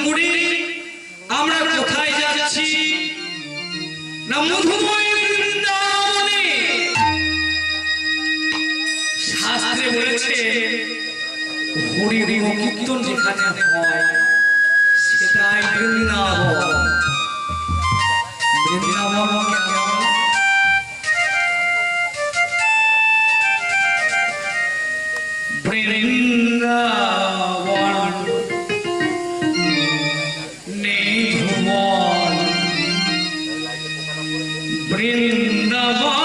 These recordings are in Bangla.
করি আমরা কোথায় যাচ্ছি না মধুময় বৃন্দাবনে। শাস্ত্রে বলেছে হরি কীর্তন যেখানে হয় সেটাই বৃন্দাবন। বৃন্দাবন বৃন্দাবন নেই ভুবন বৃন্দাবন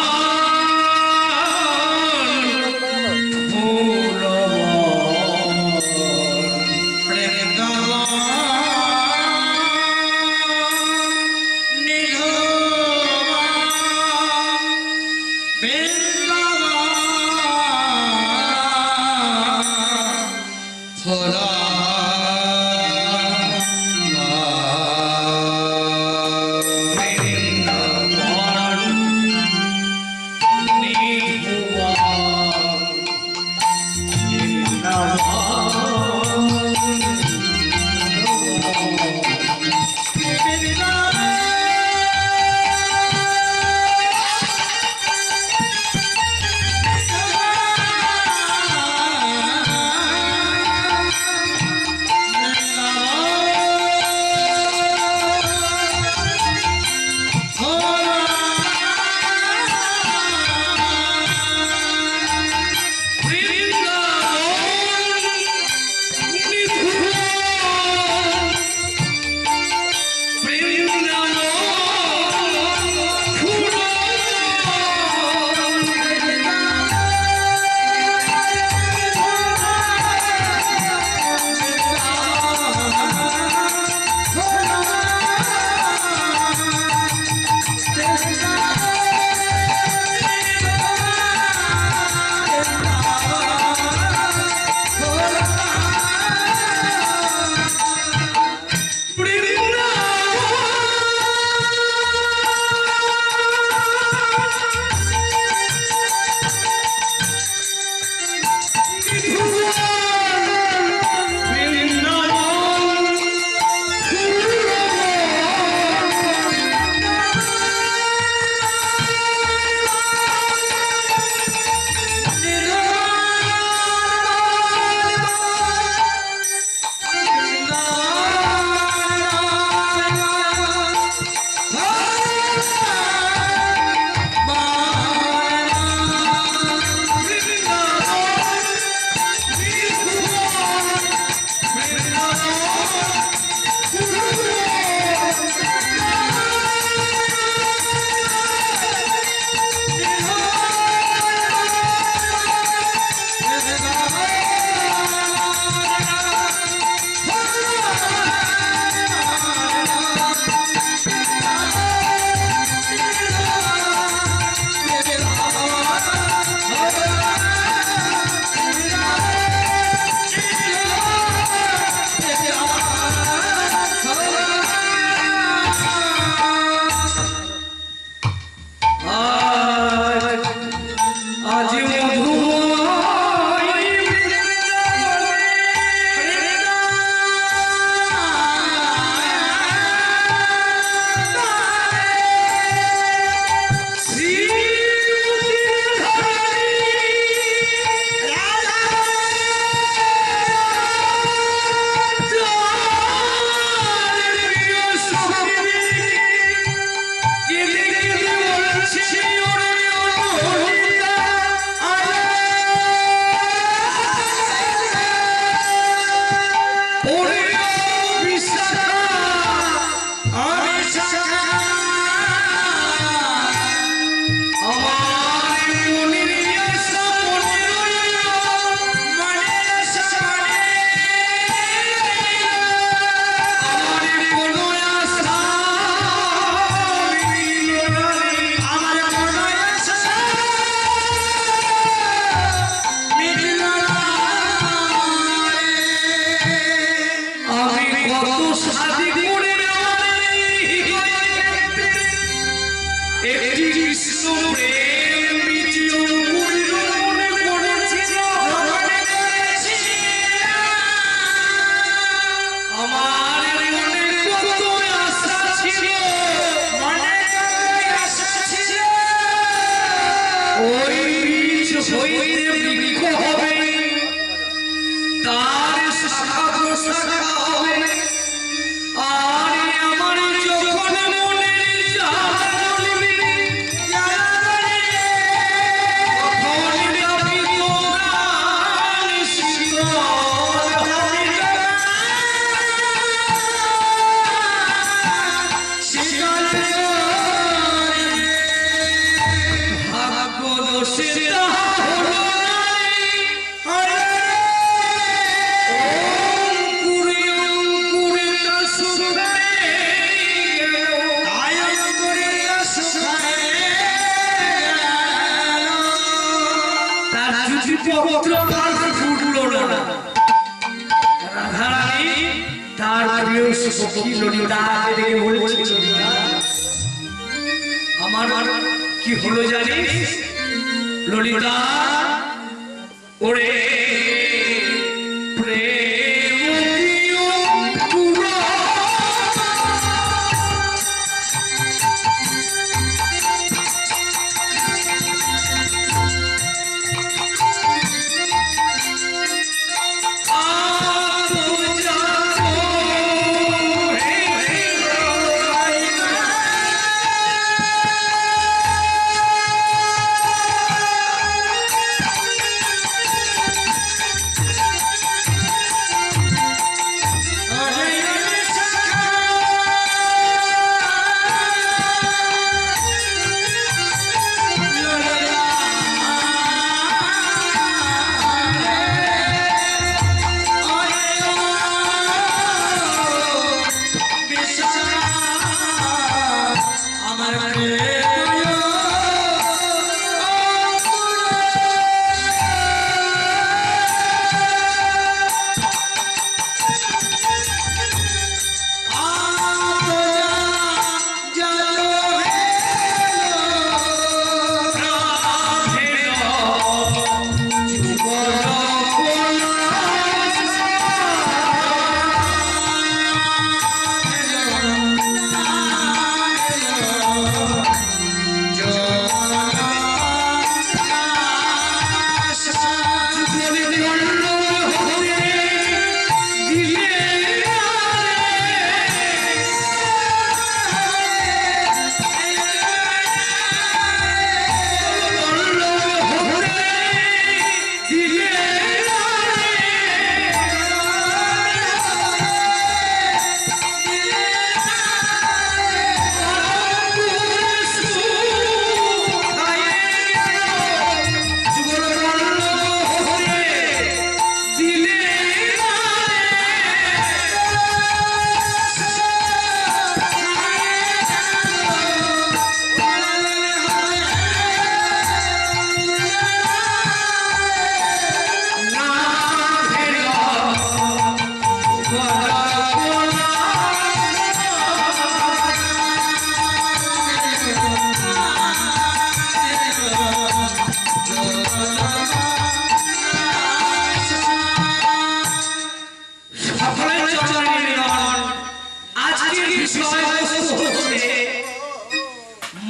আমার আমার প্রিয় সখী ললিতা দেখে বলেছিল, আমার কি হলো জানিস ললিতা? ওরে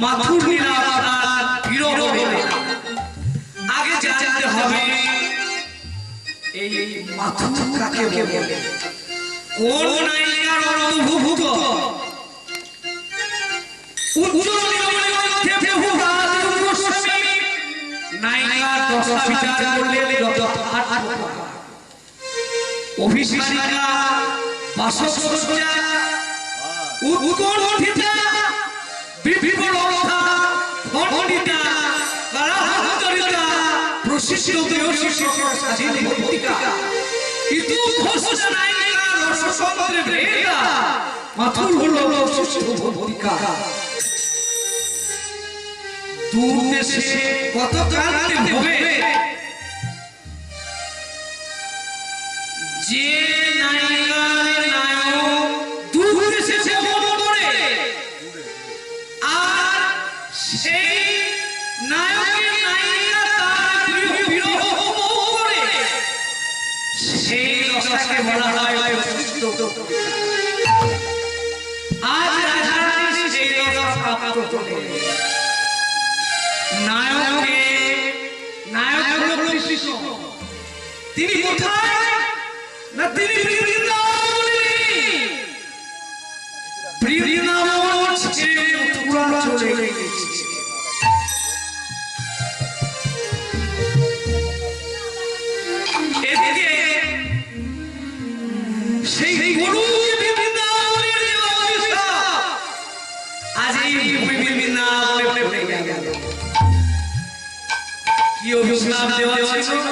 মাথুর লীলা তার বিরহ লীলা। আগে জানতে হবে এই মাথুর কাকে বলে, কোন নায়িকার অনুভূত নায়িকার দশা বিচার করলে অভিষেকা বাসসজ্জা উৎকণ্ঠিতা বিভীষণতা খণ্ডিতা কারান্তরিতা প্রশিষ্ট দেহশিষ্যকর স্বাধীন ভক্তিকা ইতু ঘোষণা নায়িকা রসসমুদ্রে ভেদা মাথুর হলো প্রশিষ্ট ভক্তিকা। দূর দেশে কত কালতে হবে যে নায়িকার নায়ক দূর দেশে ভ্রমণ করে আর সেই নায়কের নায়িকা তার বিরহ করে, সেই দশাকে বলা হয় প্রশিষ্ট ভক্তিকা। আজ রাধারানী সেই দশা প্রাপ্ত হলেন। নায়ক হলো কৃষ্ণ। তিনি কোথায় না তিনি বৃন্দাবন ছেড়ে মথুরা চলে গেছে। এদিকে সেই গুরু বৃন্দাবনের যে অবস্থা, আজ এই বৃন্দাবনে পড়ে গেল। কি অভিশাপ দেওয়া ছিল?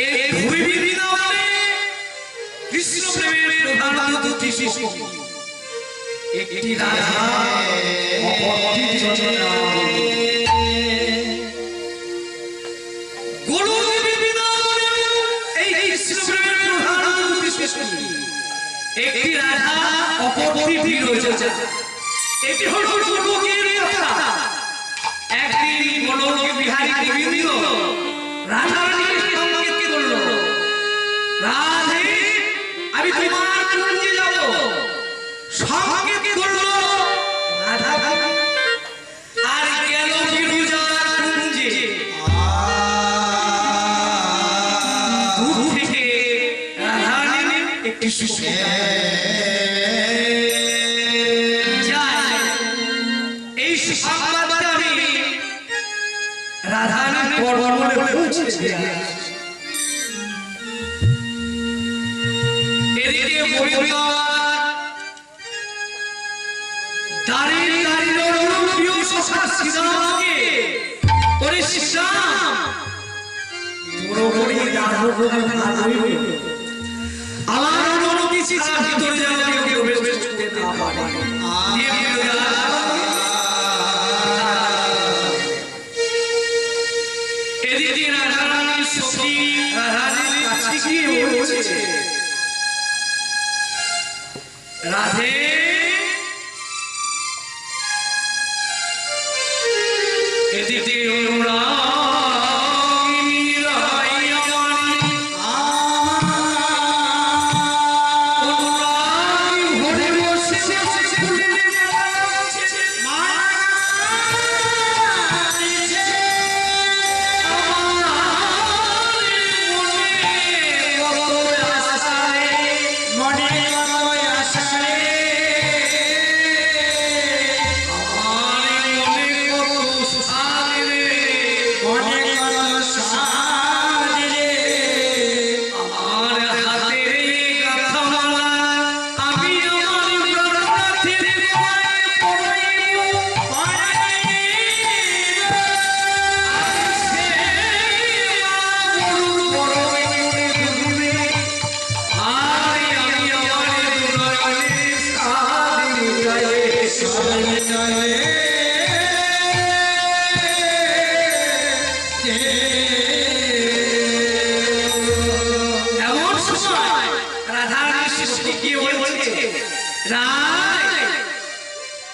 এই ভূমি বৃন্দাবনে কৃষ্ণ প্রেমের প্রধান দুটি শিশু, একটি রাধা অপরটি যশোদা। গোলক বৃন্দাবনে এই কৃষ্ণ প্রেমের একটি রাধা অপরটি বিরোচনা। এটি হলো পূর্বকের কথা। একদিন মনোরম বিহারী গোবিন্দ রাধারানীর সংকেত করল, রাধে আমি তোমার কুঞ্জে যাব। সংকেত করল রাধা, আর গেল বিরোজার কুঞ্জে। দূর থেকে রাধারানীর একটি এই সংবাদটা আমি রাধারানীর বলে পৌঁছেছে। এদিকে গোবিন্দ দাঁড়িয়ে দাঁড়িয়ে প্রিয় সখা শ্রীরামকে, ওরে শ্যাম তোর ওরে যাদব আমার মন কিছু ভিতরে যাওয়া কেউ বেশ করতে না পারে। এদিকে রাধারানীর সখী রাধারানীর কাছে গিয়ে বলছে, রাধে এদিকে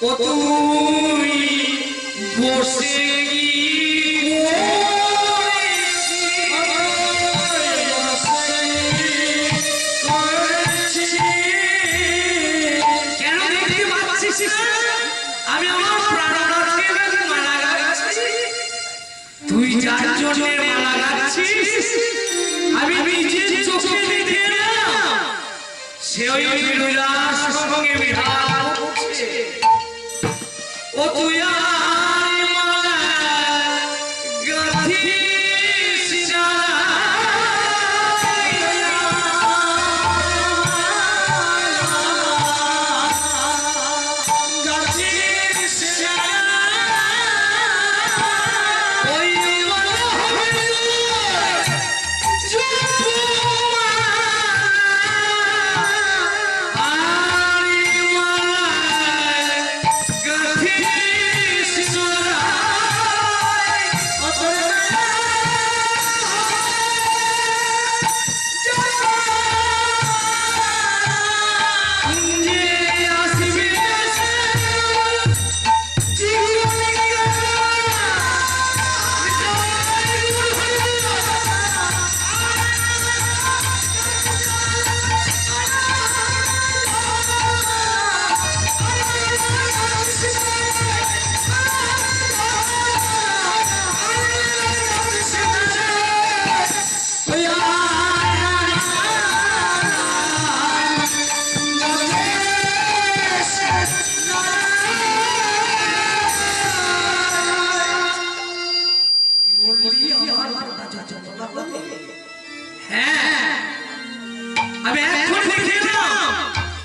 ও তুই বসে কেন দেখতে পাচ্ছিস না আমি আমার প্রাণনাথকে মালা গাচ্ছি? তুই যার জন্য মালা গাচ্ছিস আমি নিজের চোখে দেখে না, সে ওই বিরুলার সঙ্গে বিহার করছে। ও তুই আর মালা গাঁথিস না, ওই মালা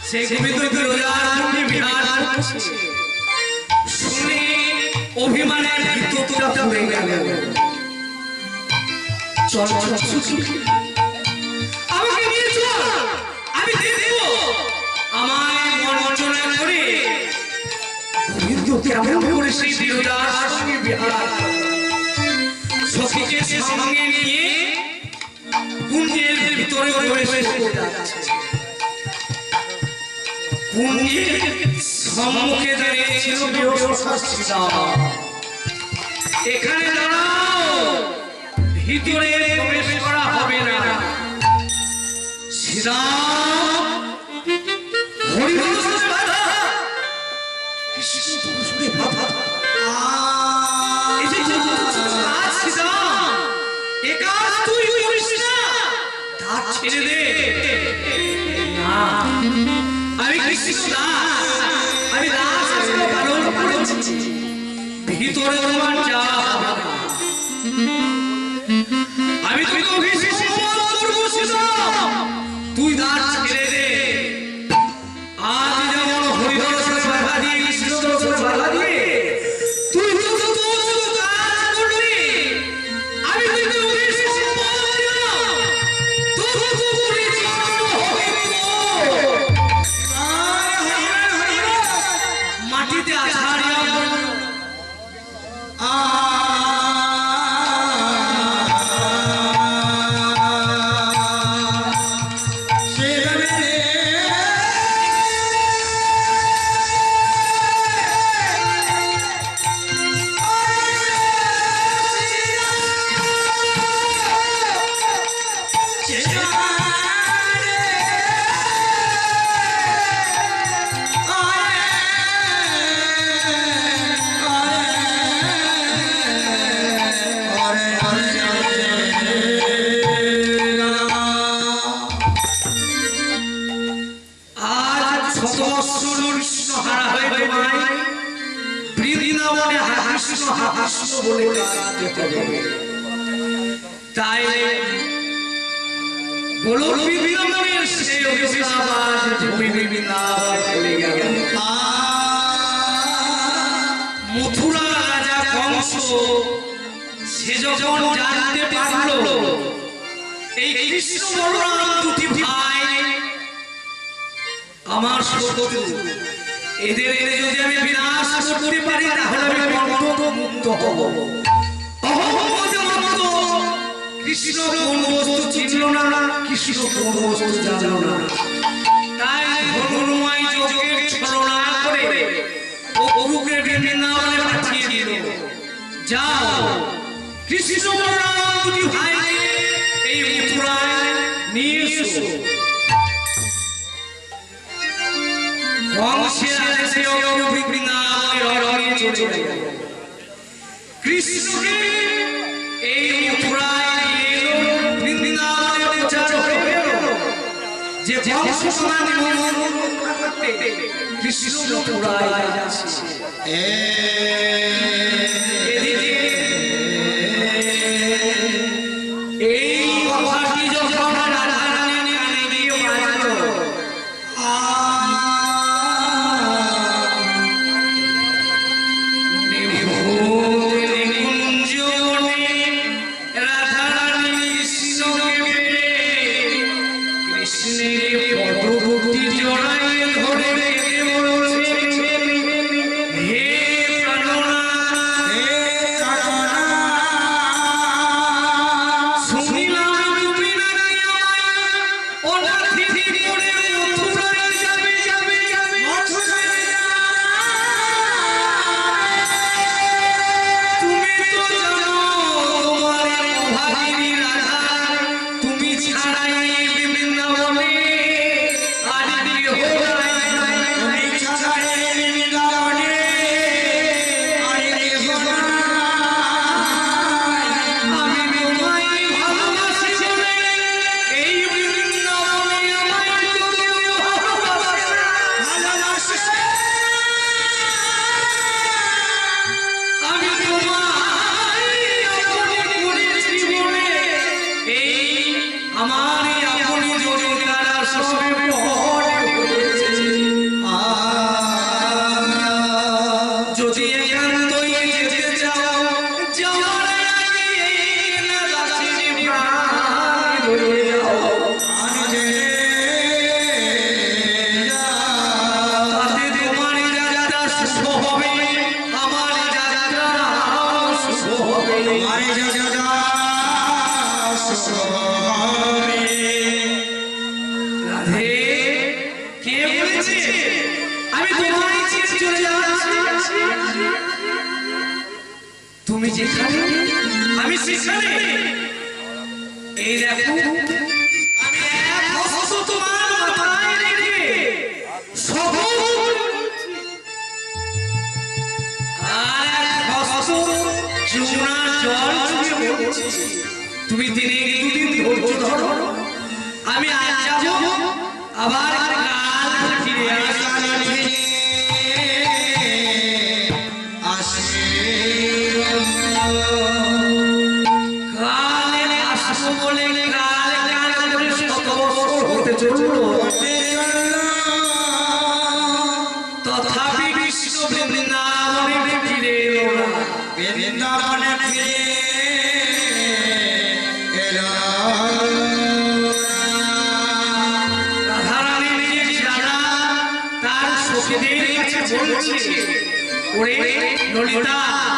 সেই গোবিন্দ বিহার করছে। শুনে অভিমানের ভিতরটা পুড়ে গেল। চল আমাকে নিয়ে চল, আমি দেখব আমায় মনোরঞ্জনা করে গোবিন্দ কেমন করে সেই বিরোধার সঙ্গে বিহার সখীকে সঙ্গে নিয়ে কুঞ্জের ভিতরে প্রবেশ করতে যাচ্ছে। কুঞ্জের সম্মুখে দাঁড়িয়েছিল বৃহস্পতি শ্রীরাম। এখানে দাঁড়াও, ভিতরে প্রবেশ করা হবে না। শ্রীরাম হরিবংশ বাধা কৃষ্ণ পুরুষে বাধা এই যে কাজ শ্রীরাম, এ কাজ তুই করিস না, তার ছেড়ে দে। না, আমি কৃষ্ণ দাস, আমি দাস পালন করেছি, ভিতরে তোমার যা আমি তোকে অভিষেক করবো শ্রীরাম, তুই দাস ছেড়ে দে। আজ যেমন হরিহর বাধা দিয়ে কৃষ্ণ বাধা দিয়ে তুই কাজ করবি, আমি তোকে অভিষেক মাটিতে আছাড়িয়া তাই বলো বৃন্দাবনের সেই অভিশাপ বৃন্দাবন চলে গেল। মথুরা রাজা কংস সে যখন জানতে পারলো এই কৃষ্ণ বলরাম দুটি ভাই আমার শত্রু, এদের যদি আমি বিনাশ করতে পারি তাহলে আমি মুক্ত হব। কৃষ্ণ কোন বস্তু চিনল না, কৃষ্ণ কোন বস্তু জানল না, তাই ধর্মময় যোগের ছলনা করে ও গুরুকে বৃন্দাবনে পাঠিয়ে দিল। যাও, কৃষ্ণ বলরাম দুটি ভাইকে এই মথুরায় নিয়ে এসো। কংসের আদেশে বৃন্দাবনে চলে গেল। কৃষ্ণকে এই মথুরায় বৃন্দাবনে প্রচার হয়ে গেল যে কংস সমানে কৃষ্ণ মথুরায় যাচ্ছে। এই কথাটি যখন রাধারানী কানে গিয়ে বাজল, কে বলেছে আমি তোমায় ছেড়ে চলে যাচ্ছি? তুমি যেখানে আমি সেখানে। এই দেখো আমি এক হস্ত তোমার মাথায় রেখে শপথ করছি, আর এক হস্ত যমুনার জল ছুঁয়ে বলছি তুমি দিনে দুদিন ধৈর্য ধরো, আমি আজ যাব আবার কাল ফিরে কালে আসবো বলে কালে কালে করে 100 বছর হতে চলল, তথাপি কৃষ্ণ বৃন্দাবনে ফিরে এলো না। বৃন্দাবনে ফিরে এলো রাধারানীর যে জানা তার সখীদের কাছে বলছে, ওরে ললিতা,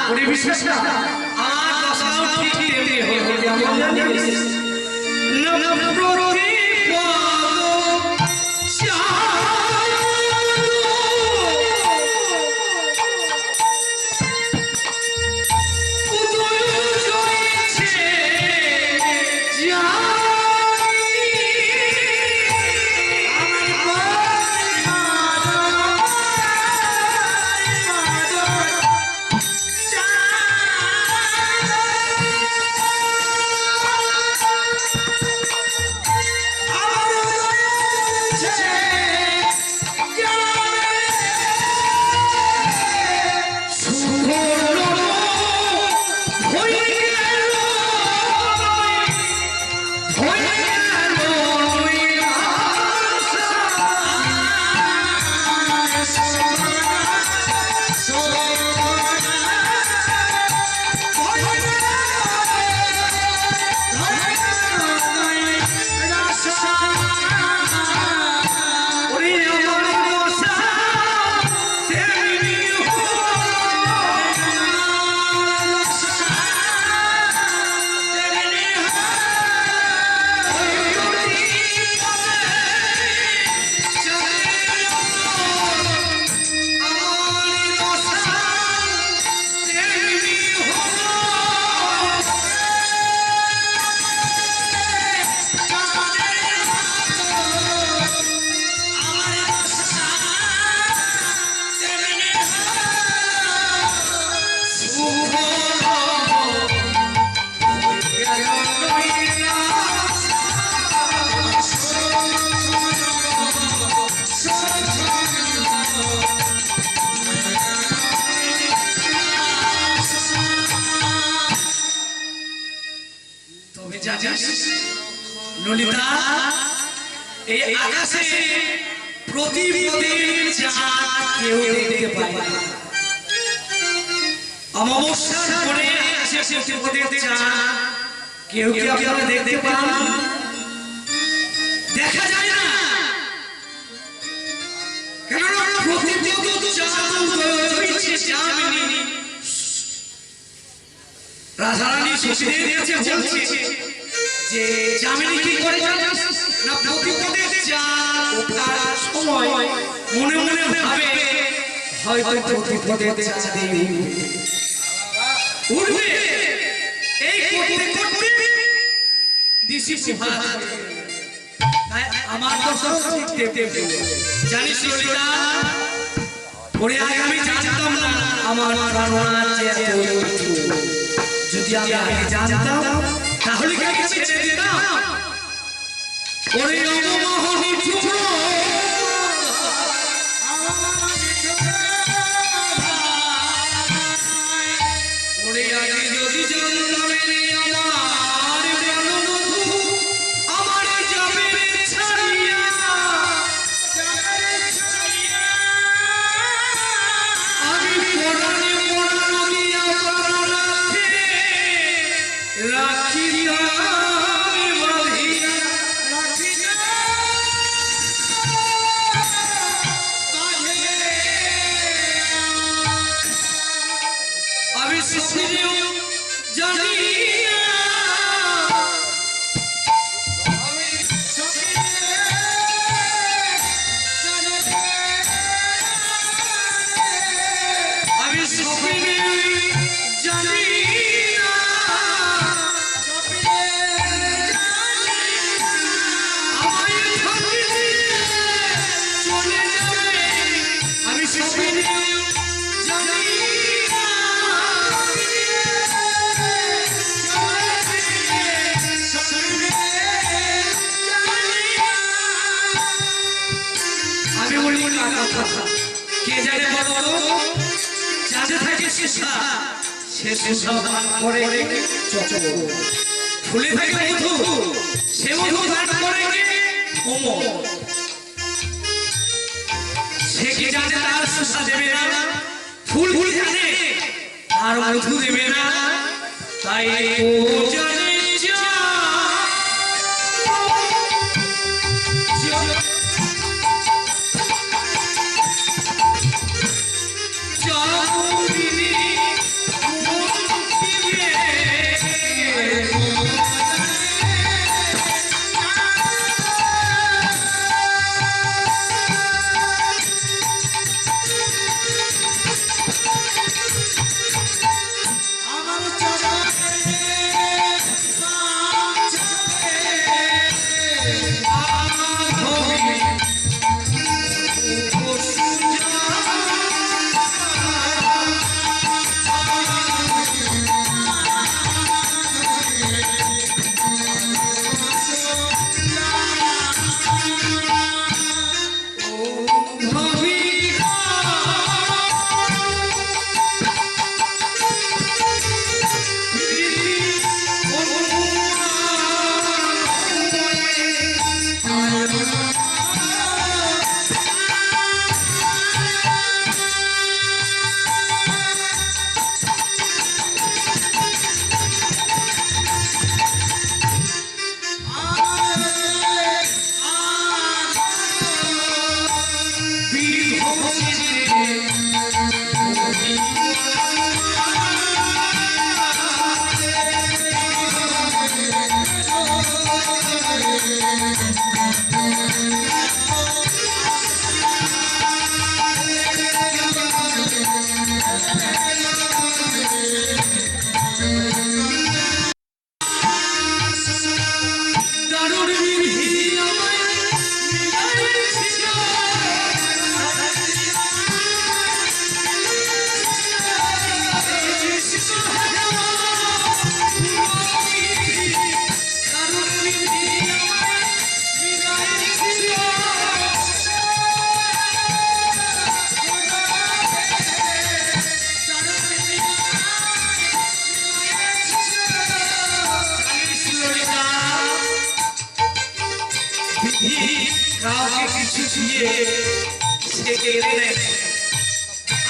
ওরে বিশ্বস্তা, আমার দশাও ঠিক তেমনি হবে। আমার জানিস ললিতা, এই আকাশে প্রতিপদের চাঁদ কেউ দেখতে পায় না। অমাবস্যার পরে আকাশে প্রতিপদের চাঁদ কেউ কি আপনারা দেখতে পান? দেখা যায় না, কেননা প্রতিপদ চাঁদ হচ্ছে যামিনী। রাধারানী সখীদের কাছে বলছে যে যামিনী কি করে জানিস না, প্রতিপদের চাঁদ ওঠার সময় মনে মনে ভাবে হয়তো প্রতিপদের চাঁদে উঠবে। এই করতে করতে দিশি সুভাষ আমার দর্শক দেখতে জানিস ললিতা, ওরে আমি জানতাম না আমার প্রাণনাথ যে এত উঁচু। যদি আমি আগে জানতাম তাহলে কি আমি ছেড়ে দিতাম? ওরে অমোহনী চূড়ো ওরে আগে যদি জানতাম আমার প্রাণবন্ধু আমার যাবে ছাড়িয়া, আমি পরাণে পরাণ দিয়া প্রাণ রাখিয়া কথা কে জানে বলো যাতে থাকে শেষা সে শেষা দান করে চচল ফুলে থাকে মধু সে মধু দান করে কোমল সে কি জানে তার শেষা দেবে না ফুল ফুল জানে আর মধু দেবে না তাই ও জানে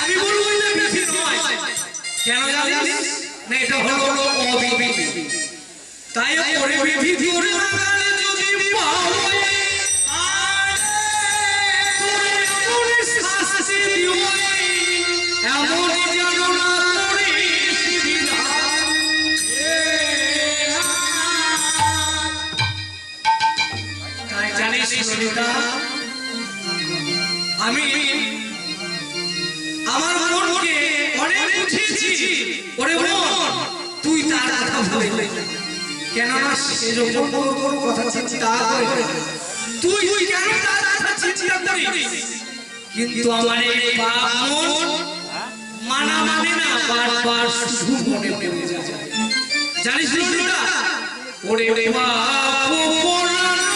আমি বলবো না বিধি নয় কেন জানিস না এটা হলো অবিধি তাই করে বিধি করে যদি পাওয়া শাস্তি দিও এমন যেন না করিস বিধান তাই জানিস ললিতা আমি আমার মনকে অনেক বুঝিয়েছি ওরে মন তুই তার কথা ভুলে কেন না সে যখন বড় কথা চিন্তা করে তুই কেন তার কথা চিন্তা করিস কিন্তু আমার এই পাপ মন মানা মানে না বারবার শুধু মনে পড়ে যায় জানিস ললিতা ওরে পাপ পরানো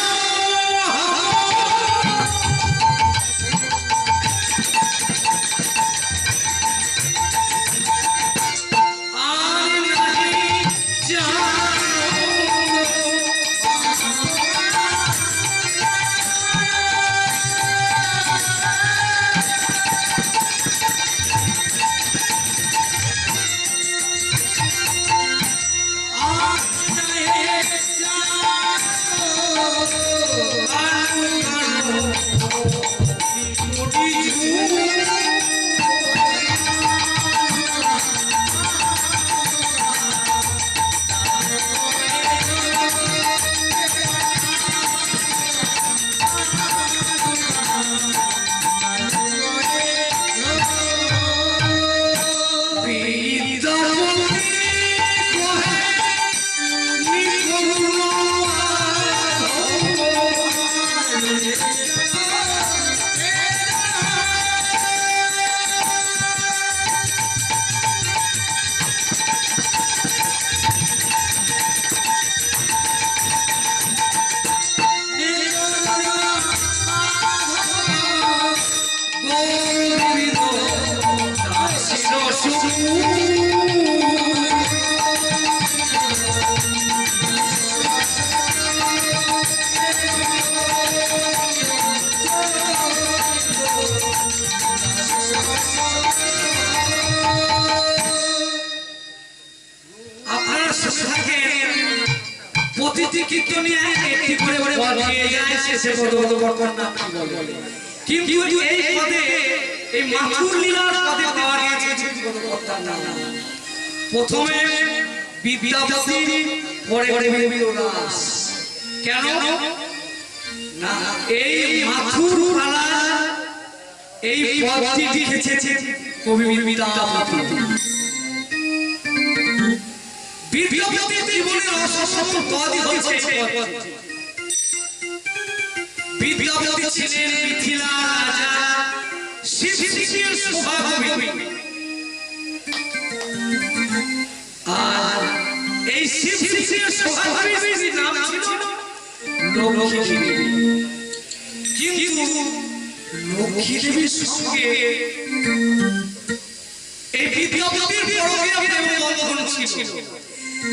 সে পদ বর্তমান বলে কিন্তু এই পদে এই মাথুর লীলার পদে পাওয়া গিয়েছে পদবর্তার নাম প্রথমে বিদ্যাপতি পরে বিরদাস কেন না এই মাথুর পালা এই পদটি লিখেছে কবি বিদ্যাপতি বিদ্যাপতির জীবনের অসংখ্য পদই হচ্ছে বিদ্যাপতি ছিলেন মিথিলা রাজা শিবশির সভাকবি আর এই শিবশির সভাকবির নাম ছিল লক্ষ্মী দেবী কিন্তু লক্ষ্মী দেবীর সঙ্গে এই বিদ্যাপতির পরকীয়া প্রেম বন্ধন ছিল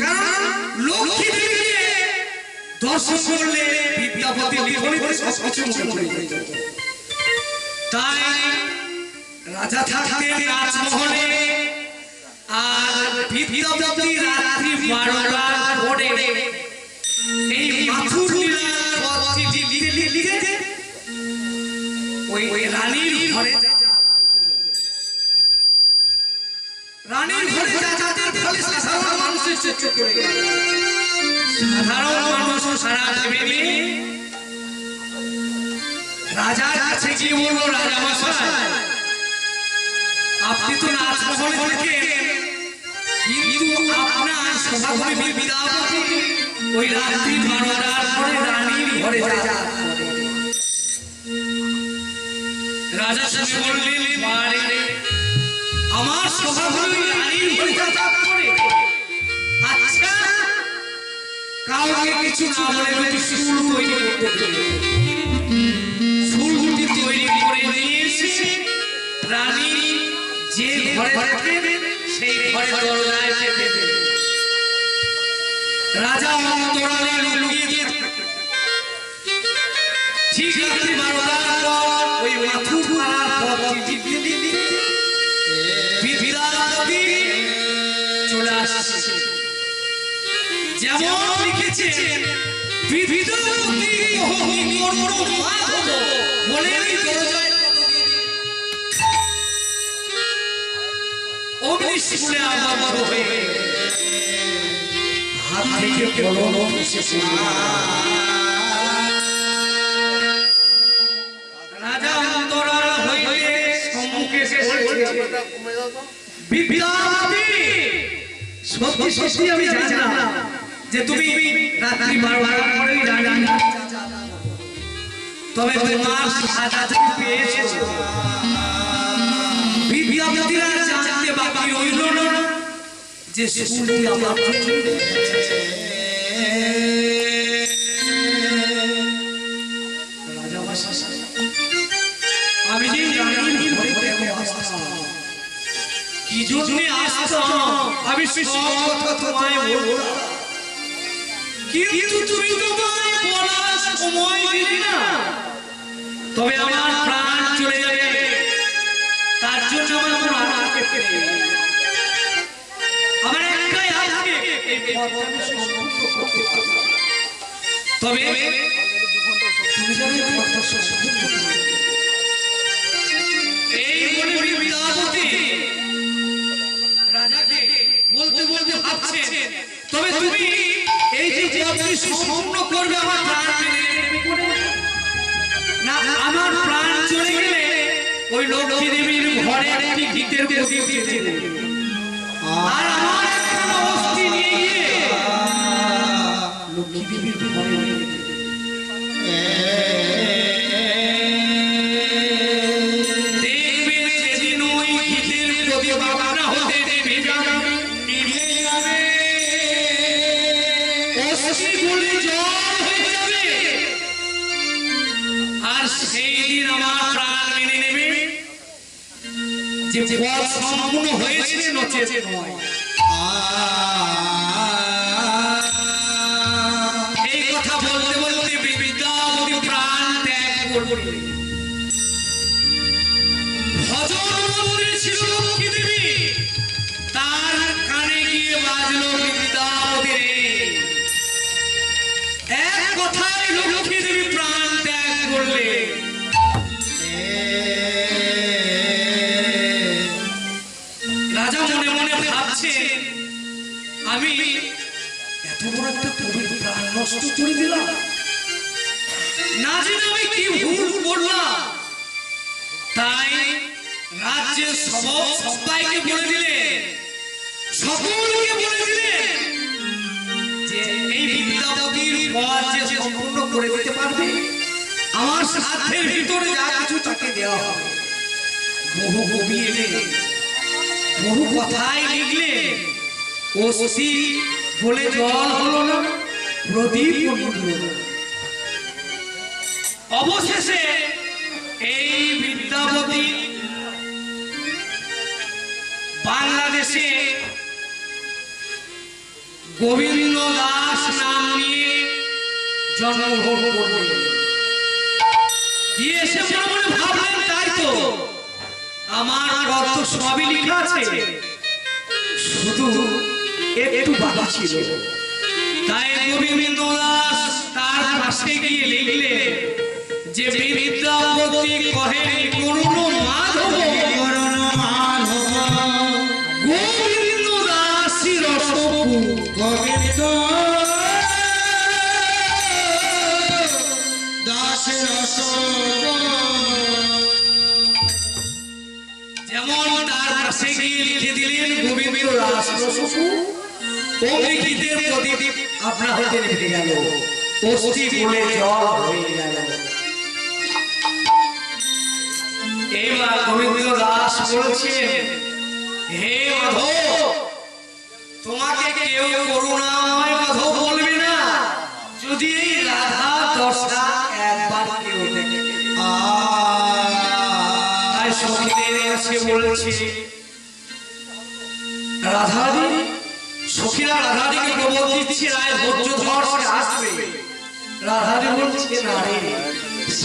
কারণ লক্ষ্মী দেবীকে দর্শন করলে বিদ্যাপতি লিখনিতে সবকিছু মনে পড়ে যেত তাই রাজা থাকতেন রাজমহলে আর বিদ্যাপতি রাত্রি 12টার পরে এই মাথুর লীলার পদটি লিখে ওই রানীর ঘরে যাতায়াতের ফলে সাধারণ মানুষের চোখে পড়ে গেল সাধারণ মানুষ সারা দেবে রাজার কাছে গিয়ে বলল রাজা মশাই আপনি তো রাজমহলে থাকেন কিন্তু আপনার সভাকবি বিদ্যাপতি ওই রাত্রি 12টার পরে রানীর ঘরে যাতায়াত করে রাজা শুনে বললেন বারে আমার সভাকবি রানীর ঘরে যাতায়াত করে আচ্ছা কাউকে কিছু না বলে সুর তৈরি করতে ফুলগুটি তৈরি করে নিয়ে এসে রানী যে ঘরে থাকেন সেই ঘরে দরজায় চেপে দেন রাজা অন্তরালে লুকিয়ে থাকে ঠিক রাত্রি 12টার পর ওই মাথুর পাড়ার পদটি বিদ্যাপতি চলে আসছে যেমন লিখেছেন বিদ্যাপতি বলে দরজায় অগ্নি শিখলে আবদ্ধ হয়ে হাত থেকে কলম এসে রাজা অন্তরাল হইতে সম্মুখে এসে বিদ্যাপতি সত্যি সত্যি আমি জানলাম যে তুমি রাত্রি 12টার পরে রানী তবে তোমার সাজা তুমি পেয়েছো বিদ্যাপতিরা জানতে বাকি রইল না যে সুরটি আমার রাজা বাসা আমি যে রানীর ঘরে আসতাম কি জন্য আসতাম আমি সব কথা তোমায় বলবো কিন্তু তুমি তোমায় বলার সময় দিলি না তবে আমার প্রাণ চলে যাবে তার জন্য আমার আমার একটাই আজকে এই পথটা সম্পূর্ণ করতে পারবো তবে তুমি জানো পথটা সম্পূর্ণ এই বলে বিদ্যাপতি রাজাকে বলতে বলতে ভাবছেন তবে তুমি এই যে পথটি সম্পূর্ণ করবে আমার প্রাণ না আমার প্রাণ চলে গেলে ওই লক্ষ্মী দেবীর ঘরে একটি গীতের প্রদীপ জ্বেলে দেবে আর আমার একটা অস্থি নিয়ে গিয়ে লক্ষ্মী দেবীর ঘরে দেখবেন যেদিন ওই গীতের প্রদীপ আপনা হতে দেবে নিভে যাবে অস্থি বলে জল হয়ে যাবে আর সেই দিন আমার প্রাণ মেনে নেবে যে পথ সম্পূর্ণ হয়েছে নচেত নয় এই কথা বলতে বলতে বিদ্যাপতি প্রাণ ত্যাগ করবে ভজন মন্দিরে ছিল লক্ষ্মী দেবী তার কানে গিয়ে বাজলো বিদ্যাপতি এক কথায় লক্ষ্মী দেবী প্রাণ ত্যাগ নষ্ট করে দিলাম, না জেনে আমি কি ভুল করলাম। তাই রাজ্যের সবাইকে বলে দিলেন, সকলকে বলে দিলেন যে এই বিদ্যাপতির পদ যে সম্পূর্ণ করে দিতে পারবে আমার সাধ্যের ভিতরে যা কিছু তাকে দেওয়া হবে। বহু কবি এলে, বহু কথাই লিখলে, অস্থি বলে জল হলো না, প্রদীপ নিভল না। অবশেষে এই বিদ্যাপতি বাংলাদেশে গোবিন্দ দাস নাম নিয়ে জন্মগ্রহণ করলেন। দিয়ে এসে মনে মনে ভাবলেন, তাই তো আমার কত সবই লেখা আছে, শুধু একটু বাধা ছিল। তাই গোবিন্দ দাস তার পাশে গিয়ে লিখলেন যে বিদ্যাপতি কহে করুণ মাধব, গোবিন্দ দাসী রসপু, গোবিন্দ দাসী রসপু। যেমন তার পাশে গিয়ে লিখে দিলেন গোবিন্দ দাস রসপু, অমনি গীতের প্রদীপ আপনা হতে নিভে গেল, অস্থি বলে জল হয়ে গেল। এবার গোবিন্দ দাস বলছেন, হে মাধব, তোমাকে কেউ করুণাময় মাধব বলবে না যদি এই রাধা দশা একবার কেউ দেখে। তাই সখীদের কাছে বলছে, রাধাদি, সখীরা রাধাদিকে প্রবোধ দিচ্ছে, রায় ধৈর্য ধর, সে আসবে। রাধাদি বলছে, না রে,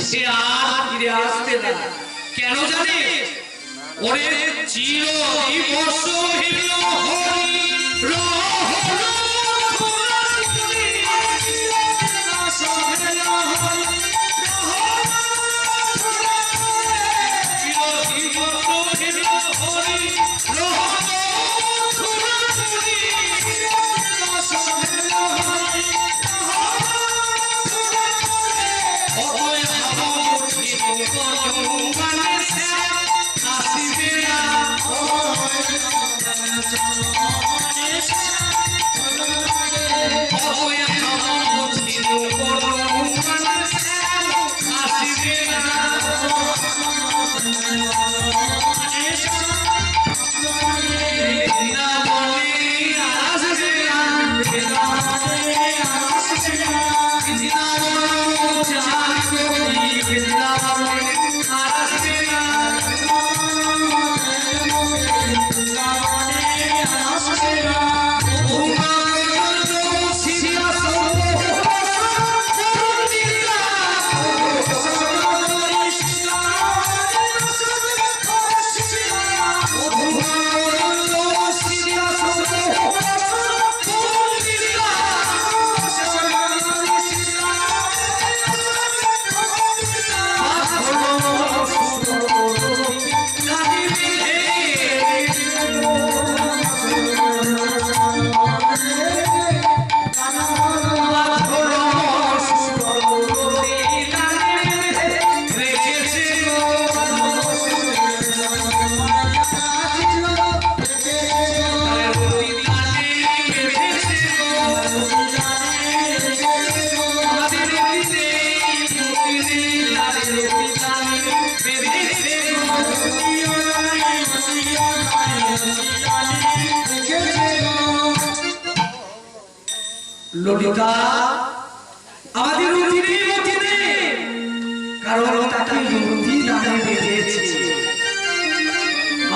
সে আর ফিরে আসবে না। কেন জানে? ওরে চির দিবস হইল হরি ললিতা আমাদের অধীনে, কারণ তাকে লুটি নামে বেঁধেছে।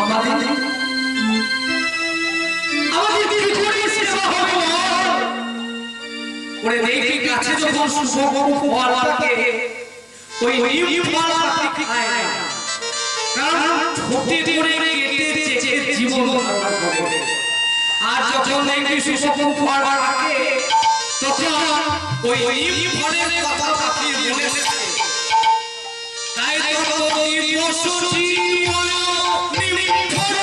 আমাদের কি করে সেবা হবে? ওরে দেখি গাছে যখন শুভ ফল থাকে, ওই নিম ফল খায় না, কারণ ঠোঁটে করে কেটে জীবন ধারণ করে। আর যখন দেখি শুভ ফল থাকে, তখন ওই নিম ফলের কথা তাকে মনে থাকে। তাই যখন দিবস জীবন নিম ফল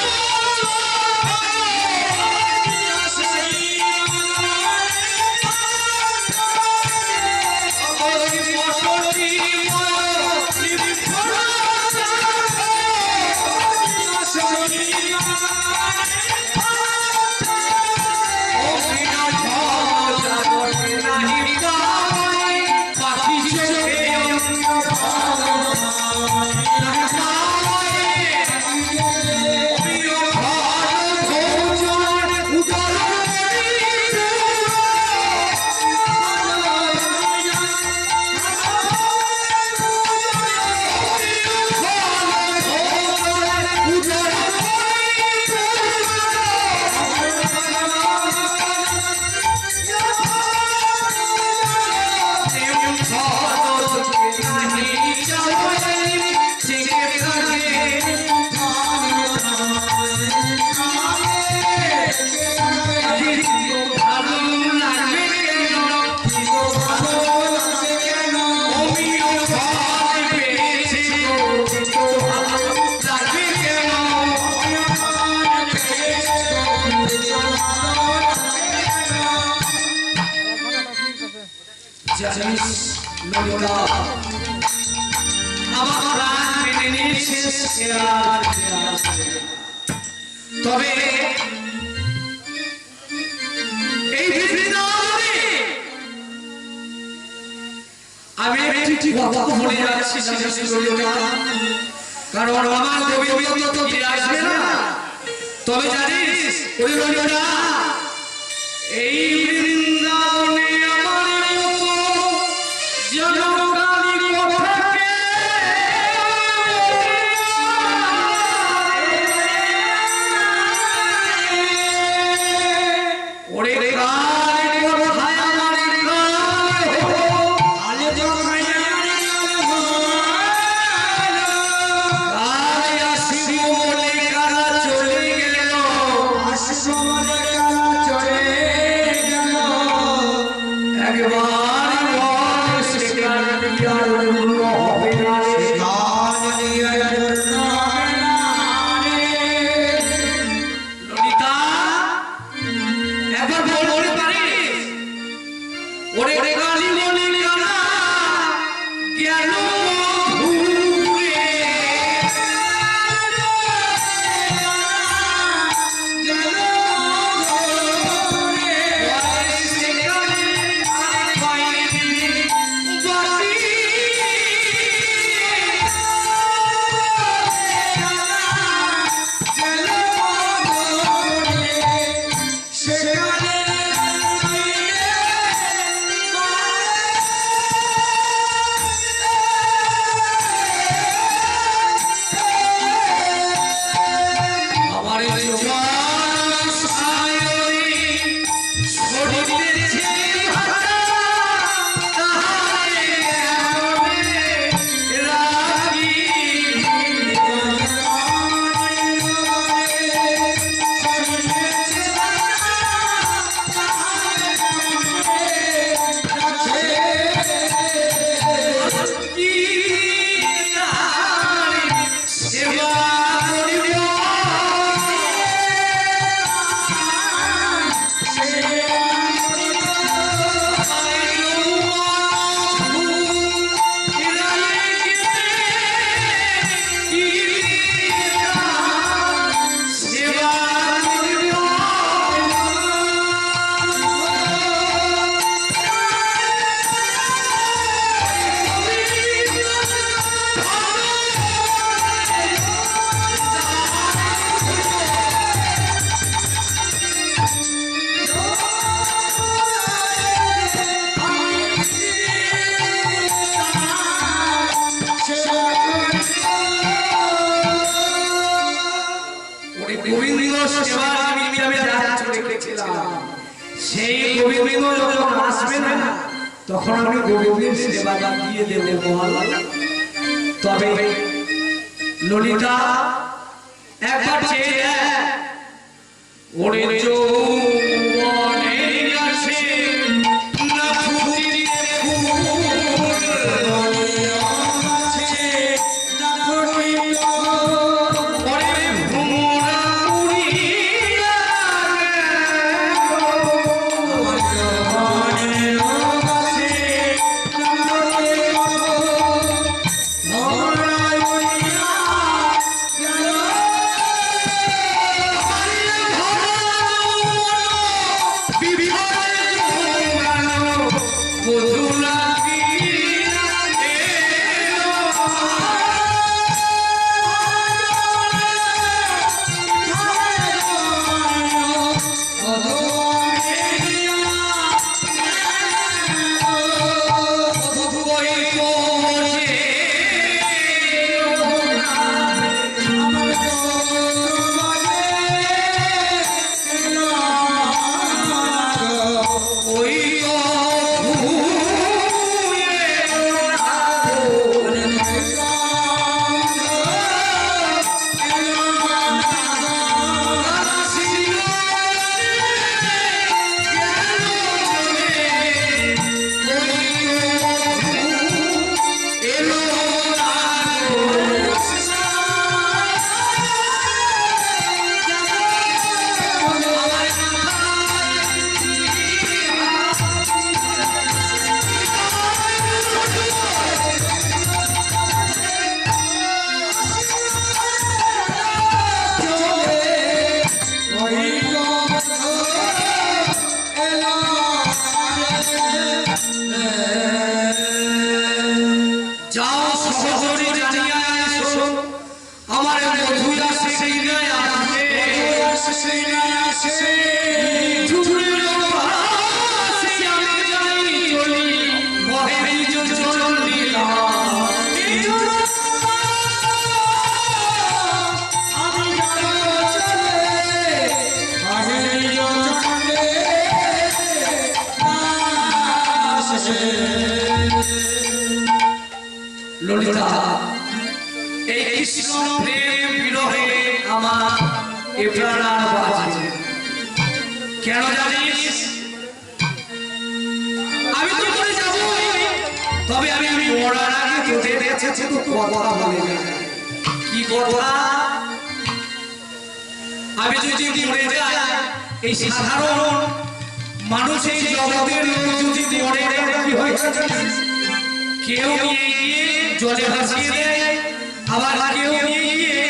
জানিস ললিতা আমার প্রাণ মেনে নিয়েছে তবে এই বৃন্দাবনে আমি একটি কথা বলে যাচ্ছি জানিস ললিতা কারণ আমার গোবিন্দ তো ফিরে আসবে না তবে জানিস ওই ললিতা এই বৃন্দাবনে আমার মতো জনকালী কথাকে ওরে গায় কথায় আমার গায় আলে কথায় আমার গায় আসিব বলে কারা চলে গেল আসিব বলে কারা চলে গেল একবার বল সেখানে বিয়ার জন্য হবে না সেখানে বিয়ার জন্য হবে না ললিতা একবার বলতে পারিস ওরে গালি বলে কারা গেল ঘুরে গেল ঘুরে সেখানে আর পাইনি বাসি গেল ঘুরে সেখানে আমার জোয়ান সায়রি ছড়িতেছে ভাষা তাহারে এমনে রাখি ছড়িতেছে ভাষা তাহারে রাখি সেবা করিব গোবিন্দ সেবা নিমিত্তে আমি রাত রেখেছিলাম সেই গোবিন্দ যখন আসবে না তখন আমি গোবিন্দের সেবা দিয়ে দেব বল তবে ললিতা একবার চেয়ে দেখ ওরে যৌবনের কাছে না ফুটিতে ফুল আছে না ফুটিতে ওরে ভুমরা উড়িয়া গেল আমার যৌবনের কাছে না ফুটিতে ভুমরা উড়িয়া গেল আমার এই কৃষ্ণ প্রেম বিরহে আমার এ প্রাণ বাজে কেন জানিস আমি তো মরে যাব তবে আমি মরার আগে তোদের কাছে তো কথা বলে না কি কথা আমি যদি মরে যাই এই সাধারণ মানুষ এই জগতের লোক যদি মরে যায় কি হয় কেউ গিয়ে জলে ভাসিয়ে দেয় আবার কেউ গিয়ে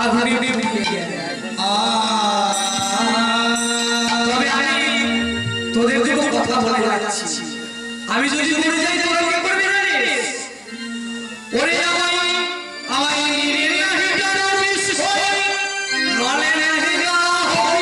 আগুনে পুড়িয়ে দেয় তবে আমি তোদের তো কথা বলে যাচ্ছি আমি যদি মরে যাই তোরা কি করবি জানিস ওরে আমায় নিরে নাহি জানো বিষয় নলে নাহি গা হই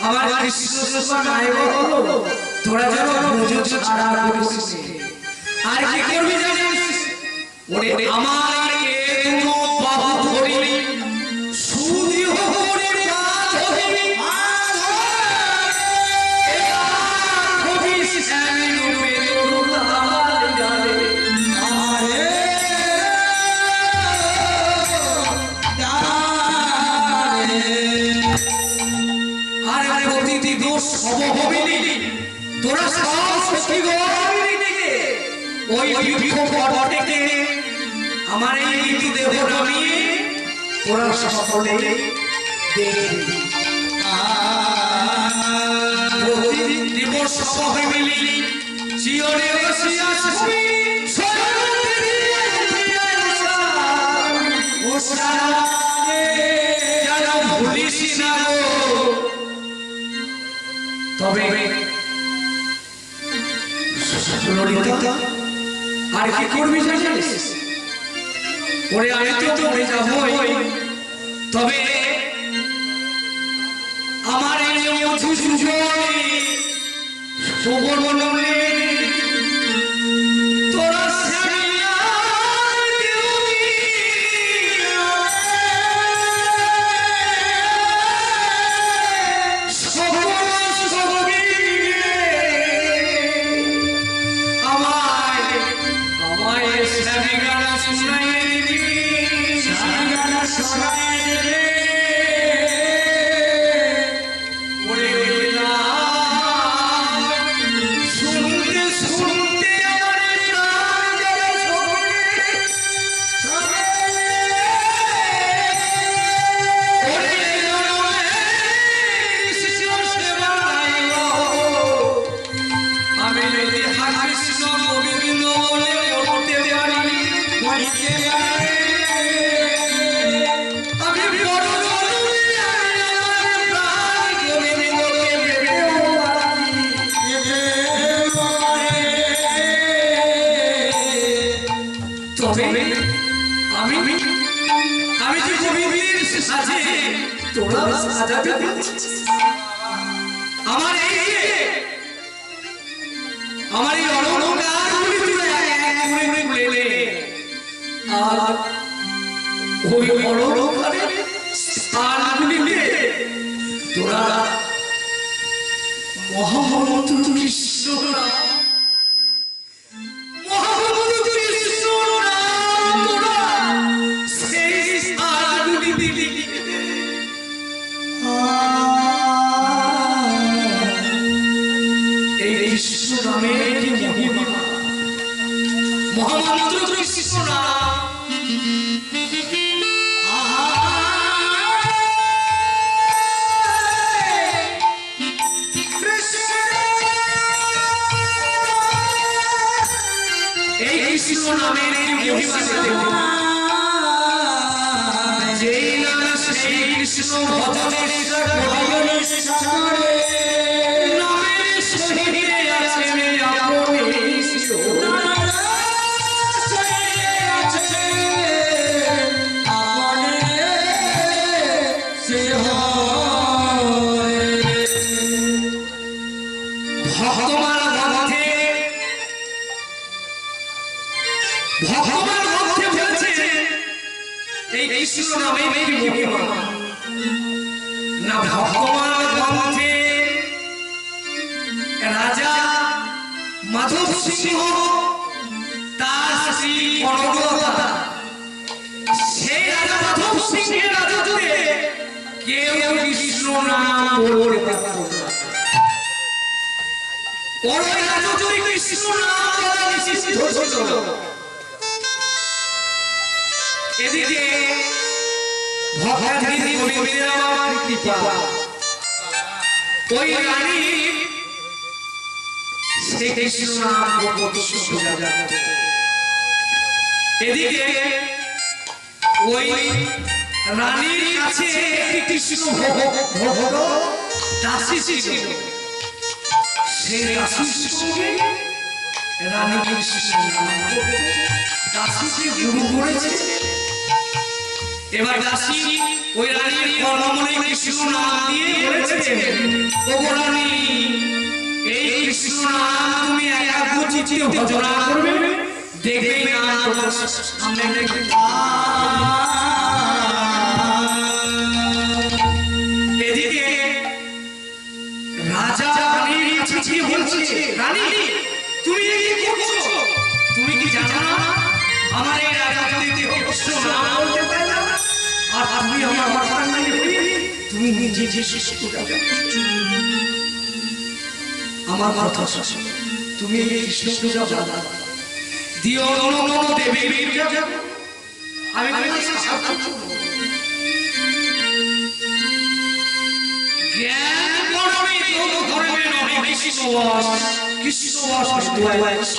আমার কৃষ্ণ নাই বলো তোরা যেন বুঝো ছাড়া করিস আর কি করবি জানিস ওরে আমার কে তুনো বাবু ধরি সুদি হরে কাজ হবি একা হবি শ্যামি রূপে তোর আমার গালে আরে সব হবিনি তোরা সব সত্যি গো দিকে ওই বিভক্ত বটকে আমার এই মৃত্যু দেহ নামিয়ে তোরা সকলে দেখবি প্রতিদিন দিবস সব হইবি চিয়রে বসিয়া আসবি ভুলিস না তবে ললিতা আর কি করবি জানিস ওরে আমি তো মরে যাবই তবে আমার এই মধু সুজয় সুবর্ণমণি তোরা আমার এই অলঙ্কারগুলি তুই এক এক করে খুলে নে। আর ওই অলঙ্কারের স্থানগুলিতে তোরা মহামন্ত্র কৃষ্ণ নাম, মহামন্ত্র কৃষ্ণ নাম তোরা সেই স্থানগুলিতে লিখে দে। এই কৃষ্ণ নামের কি মহিমা, মহামন্ত্র কৃষ্ণ নাম। এই কৃষ্ণ নামের কি মহিমা, যেই নাম সেই কৃষ্ণ ভজনের নামের সহিতে আছে আপনি ভগবান মধ্যে বলছে এই কৃষ্ণ নামে কি মহিমা না। ভগবান মধ্যে রাজা মাধব সিংহ তার স্ত্রী কনকলতা, সেই রাজা মাধব সিংহের রাজত্বে কেউ কৃষ্ণ নাম বলতে পারত না। ওই রাজত্বে কৃষ্ণ নাম বলা নিষিদ্ধ ছিল। এদিকে ভগবান গোবিন্দের আমার কৃপা, ওই রানী সেই কৃষ্ণ নাম এদিকে ওই রানীর কাছে একটি কৃষ্ণ ভক্ত দাসী ছিল। সেই দাসীর সঙ্গে রানী কৃষ্ণ নাম দাসীকে গুরু করেছে। এবার দাসী ওই রানীর কর্ণমণি কৃষ্ণ নাম দিয়ে বলেছে, ওগো রানী এই কৃষ্ণ নাম তুমি একাগ্রচিত্তে ভজনা করবে, দেখবেই না তোমার সামনে এদিকে রাজা রানীর কাছে গিয়ে বলছে, রানী তুমি কি করছো? তুমি কি জানো না আমার এই রাজা যদি কৃষ্ণ নাম বলতে পারে না, আর তুমি আমার মাথার নাকি তুমি নিজে যে শিশু আমার কথা শোনো, তুমি এই কৃষ্ণ পূজা জানা দিও নমো দেবী পূজা, আমি জ্ঞান করবে যোগ করবে নহে কৃষ্ণ বাস, কৃষ্ণ বাস